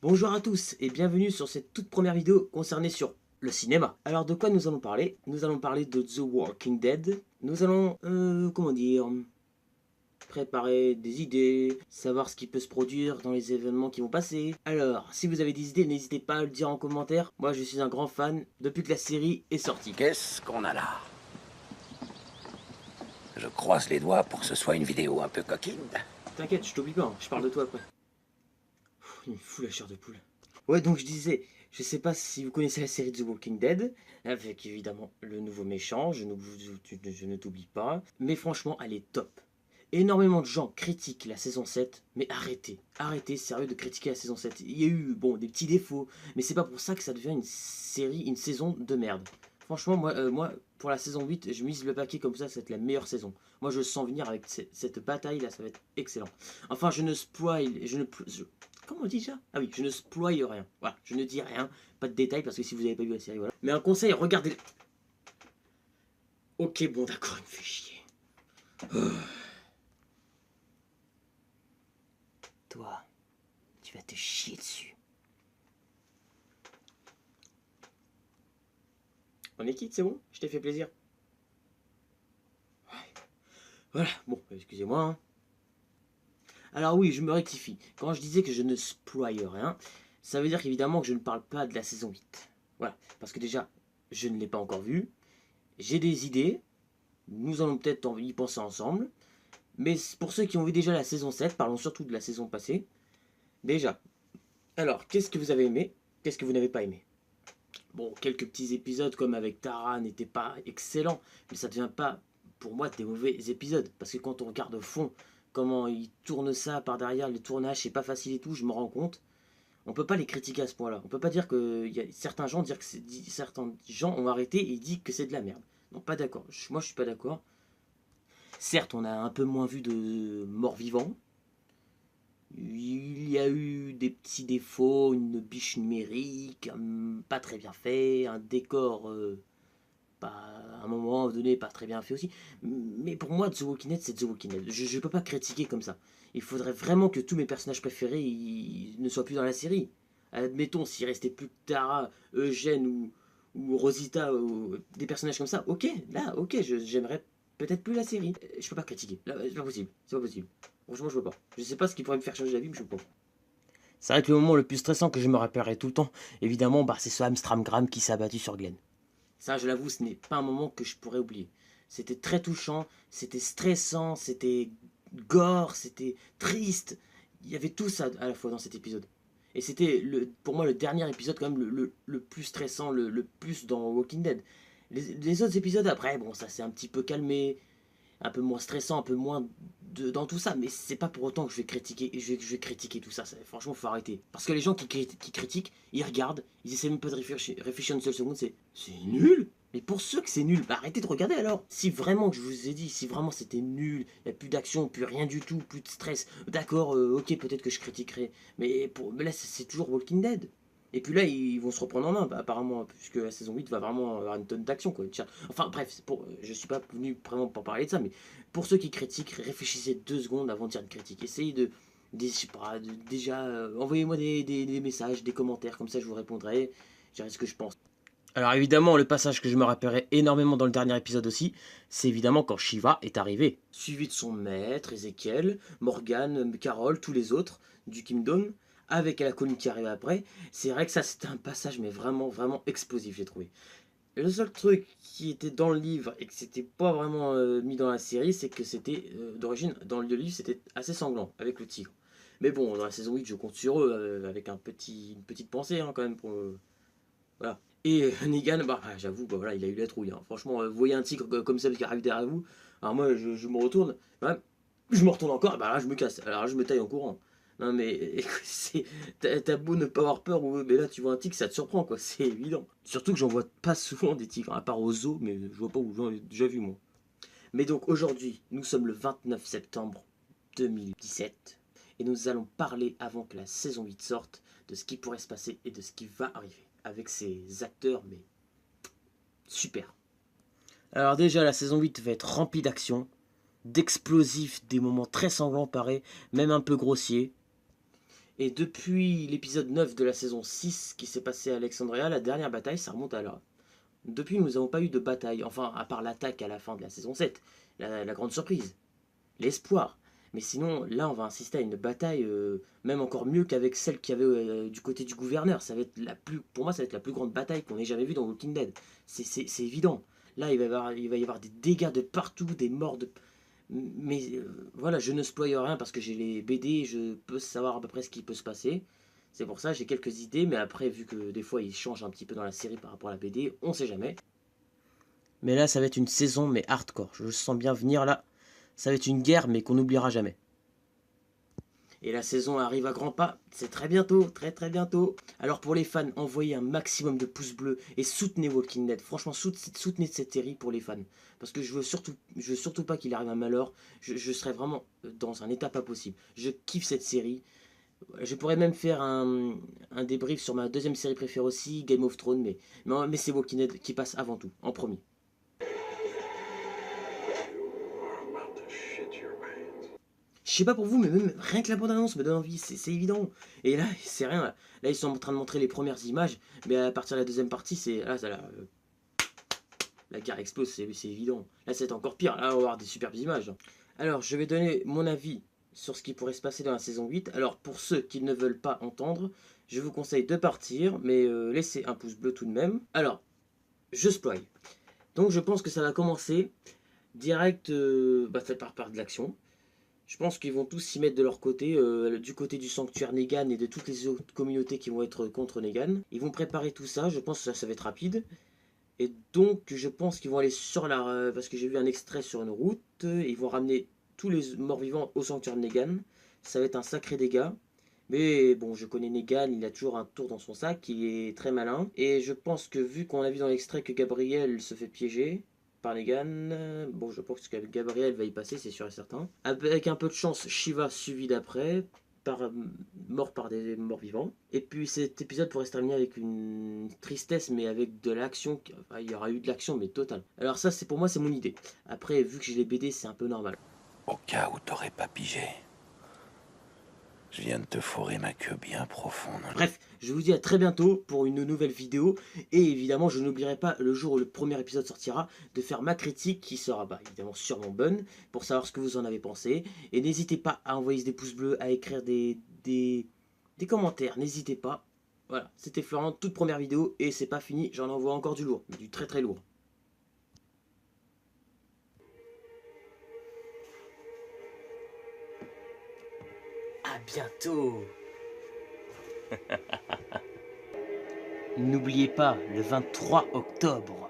Bonjour à tous et bienvenue sur cette toute première vidéo concernée sur le cinéma. Alors de quoi nous allons parler? Nous allons parler de The Walking Dead. Nous allons, comment dire, préparer des idées, savoir ce qui peut se produire dans les événements qui vont passer. Alors, si vous avez des idées, n'hésitez pas à le dire en commentaire. Moi je suis un grand fan depuis que la série est sortie. Qu'est-ce qu'on a là? Je croise les doigts pour que ce soit une vidéo un peu coquine. T'inquiète, je t'oublie pas, hein, je parle de toi après. Il me fout la chair de poule. Ouais, donc je disais, je sais pas si vous connaissez la série The Walking Dead, avec évidemment le nouveau méchant, je ne t'oublie pas, mais franchement, elle est top. Énormément de gens critiquent la saison 7, mais arrêtez sérieux de critiquer la saison 7. Il y a eu, bon, des petits défauts, mais c'est pas pour ça que ça devient une série, une saison de merde. Franchement, moi pour la saison 8, je mise le paquet comme ça va être la meilleure saison. Moi, je sens venir avec cette bataille-là, ça va être excellent. Enfin, je ne spoil, comment on dit déjà? Ah oui, je ne spoil rien. Voilà, je ne dis rien, pas de détails, parce que si vous n'avez pas vu la série, voilà. Mais un conseil, regardez. Ok, bon, d'accord, il me fait chier. Toi, tu vas te chier dessus. On est quitte, c'est bon? Je t'ai fait plaisir. Ouais. Voilà, bon, excusez-moi. Hein. Alors oui, je me rectifie. Quand je disais que je ne spoil rien, ça veut dire qu'évidemment que je ne parle pas de la saison 8. Voilà, parce que déjà, je ne l'ai pas encore vue. J'ai des idées. Nous allons peut-être y penser ensemble. Mais pour ceux qui ont vu déjà la saison 7, parlons surtout de la saison passée. Déjà, alors, qu'est-ce que vous avez aimé? Qu'est-ce que vous n'avez pas aimé? Bon, quelques petits épisodes comme avec Tara n'étaient pas excellents, mais ça ne devient pas, pour moi, des mauvais épisodes. Parce que quand on regarde au fond comment ils tournent ça par derrière, le tournage, c'est pas facile et tout, je me rends compte. On peut pas les critiquer à ce point-là. On peut pas dire que y a certains gens certains gens ont arrêté et disent que c'est de la merde. Non, pas d'accord. Moi, je suis pas d'accord. Certes, on a un peu moins vu de morts vivants. Il y a eu des petits défauts, une biche numérique, pas très bien fait, un décor pas, à un moment donné pas très bien fait aussi. Mais pour moi, The Walking Dead, c'est The Walking Dead. Je peux pas critiquer comme ça. Il faudrait vraiment que tous mes personnages préférés ne soient plus dans la série. Admettons, s'il restait plus que Tara, Eugène ou Rosita, ou des personnages comme ça, ok, là, ok, j'aimerais peut-être plus la série. Je peux pas critiquer. Là, c'est pas possible. C'est pas possible. Franchement, je peux pas. Je sais pas ce qui pourrait me faire changer d'avis, mais je peux pas. C'est vrai que le moment le plus stressant que je me rappellerai tout le temps, évidemment, bah, c'est ce Amstramgram qui s'est abattu sur Glenn. Ça, je l'avoue, ce n'est pas un moment que je pourrais oublier. C'était très touchant, c'était stressant, c'était gore, c'était triste. Il y avait tout ça à la fois dans cet épisode. Et c'était pour moi le dernier épisode quand même le plus stressant, le plus dans Walking Dead. Les autres épisodes après, bon, ça s'est un petit peu calmé, un peu moins stressant, un peu moins dans tout ça, mais c'est pas pour autant que je vais critiquer, je vais critiquer tout ça. Franchement, faut arrêter. Parce que les gens qui critiquent, ils regardent, ils essaient même pas de réfléchir une seule seconde, c'est nul. Mais pour ceux que c'est nul, bah arrêtez de regarder alors. Si vraiment, je vous ai dit, si vraiment c'était nul, il n'y a plus d'action, plus rien du tout, plus de stress, d'accord, ok, peut-être que je critiquerai. Mais là, c'est toujours Walking Dead. Et puis là, ils vont se reprendre en main, bah, apparemment, puisque la saison 8 va vraiment avoir une tonne d'action, quoi. Enfin, bref, je suis pas venu vraiment pour parler de ça, mais pour ceux qui critiquent, réfléchissez 2 secondes avant de dire une critique. Essayez je sais pas, déjà, envoyez-moi des messages, des commentaires, comme ça je vous répondrai, je dirai ce que je pense. Alors évidemment, le passage que je me rappellerai énormément dans le dernier épisode aussi, c'est évidemment quand Shiva est arrivé, suivi de son maître, Ezekiel, Morgan, Carol, tous les autres du Kingdom, avec la colline qui arrive après. C'est vrai que ça c'était un passage mais vraiment vraiment explosif j'ai trouvé. Le seul truc qui était dans le livre et que c'était pas vraiment mis dans la série, c'est que c'était d'origine dans le livre c'était assez sanglant avec le tigre. Mais bon, dans la saison 8, je compte sur eux avec une petite pensée hein, quand même pour voilà. Et Negan, bah j'avoue, bah, voilà, il a eu la trouille. Hein. Franchement, vous voyez un tigre comme ça qui arrive derrière vous, alors moi je me retourne, bah, je me retourne encore, bah là je me casse, alors là, je me taille en courant. Non mais t'as beau ne pas avoir peur, mais là tu vois un tigre, ça te surprend quoi, c'est évident. Surtout que j'en vois pas souvent des tigres, à part aux zoos, mais je vois pas où j'en ai déjà vu moi. Mais donc aujourd'hui, nous sommes le 29 septembre 2017, et nous allons parler avant que la saison 8 sorte de ce qui pourrait se passer et de ce qui va arriver avec ces acteurs, mais super. Alors déjà, la saison 8 va être remplie d'action, d'explosifs, des moments très sanglants pareil, même un peu grossiers. Et depuis l'épisode 9 de la saison 6 qui s'est passé à Alexandria, la dernière bataille, ça remonte à là. Depuis, nous n'avons pas eu de bataille, enfin, à part l'attaque à la fin de la saison 7, la grande surprise, l'espoir. Mais sinon, là, on va assister à une bataille, même encore mieux qu'avec celle qu'il y avait du côté du gouverneur. Ça va être pour moi, ça va être la plus grande bataille qu'on ait jamais vue dans Walking Dead. C'est évident. Là, il va y avoir des dégâts de partout, des morts de... Mais voilà, je ne spoil rien parce que j'ai les BD, je peux savoir à peu près ce qui peut se passer. C'est pour ça j'ai quelques idées, mais après, vu que des fois, ils changent un petit peu dans la série par rapport à la BD, on sait jamais. Mais là, ça va être une saison, mais hardcore. Je le sens bien venir là. Ça va être une guerre, mais qu'on n'oubliera jamais. Et la saison arrive à grands pas, c'est très bientôt, très très bientôt. Alors pour les fans, envoyez un maximum de pouces bleus et soutenez Walking Dead. Franchement, soutenez cette série pour les fans. Parce que je veux surtout pas qu'il arrive un malheur. Je serais vraiment dans un état pas possible. Je kiffe cette série. Je pourrais même faire un débrief sur ma deuxième série préférée aussi, Game of Thrones. Mais c'est Walking Dead qui passe avant tout, en premier. Je sais pas pour vous, mais même rien que la bande-annonce me donne envie, c'est évident. Et là, c'est rien. Là, ils sont en train de montrer les premières images, mais à partir de la deuxième partie, la guerre explose, c'est évident. Là, c'est encore pire. Là, on va avoir des superbes images. Alors, je vais donner mon avis sur ce qui pourrait se passer dans la saison 8. Alors, pour ceux qui ne veulent pas entendre, je vous conseille de partir, mais laissez un pouce bleu tout de même. Alors, je spoil. Donc, je pense que ça va commencer direct par de l'action. Je pense qu'ils vont tous s'y mettre de leur côté, du côté du sanctuaire Negan et de toutes les autres communautés qui vont être contre Negan. Ils vont préparer tout ça, je pense que ça va être rapide. Et donc je pense qu'ils vont aller sur la... parce que j'ai vu un extrait sur une route, ils vont ramener tous les morts-vivants au sanctuaire de Negan. Ça va être un sacré dégât. Mais bon, je connais Negan, il a toujours un tour dans son sac, il est très malin. Et je pense que vu qu'on a vu dans l'extrait que Gabriel se fait piéger par Negan, bon, je pense que Gabriel va y passer, c'est sûr et certain. Avec un peu de chance, Shiva suivi d'après, mort par des morts vivants. Et puis cet épisode pourrait se terminer avec une tristesse, mais avec de l'action. Enfin, il y aura eu de l'action, mais totale. Alors ça, c'est pour moi, c'est mon idée. Après, vu que j'ai les BD, c'est un peu normal. Au cas où t'aurais pas pigé, je viens de te fourrer ma queue bien profonde. Bref, je vous dis à très bientôt pour une nouvelle vidéo. Et évidemment, je n'oublierai pas, le jour où le premier épisode sortira, de faire ma critique qui sera évidemment sûrement bonne, pour savoir ce que vous en avez pensé. Et n'hésitez pas à envoyer des pouces bleus, à écrire des commentaires, n'hésitez pas. Voilà, c'était Florent, toute première vidéo, et c'est pas fini, j'en envoie encore du lourd, du très très lourd. À bientôt. N'oubliez pas, le 23 octobre,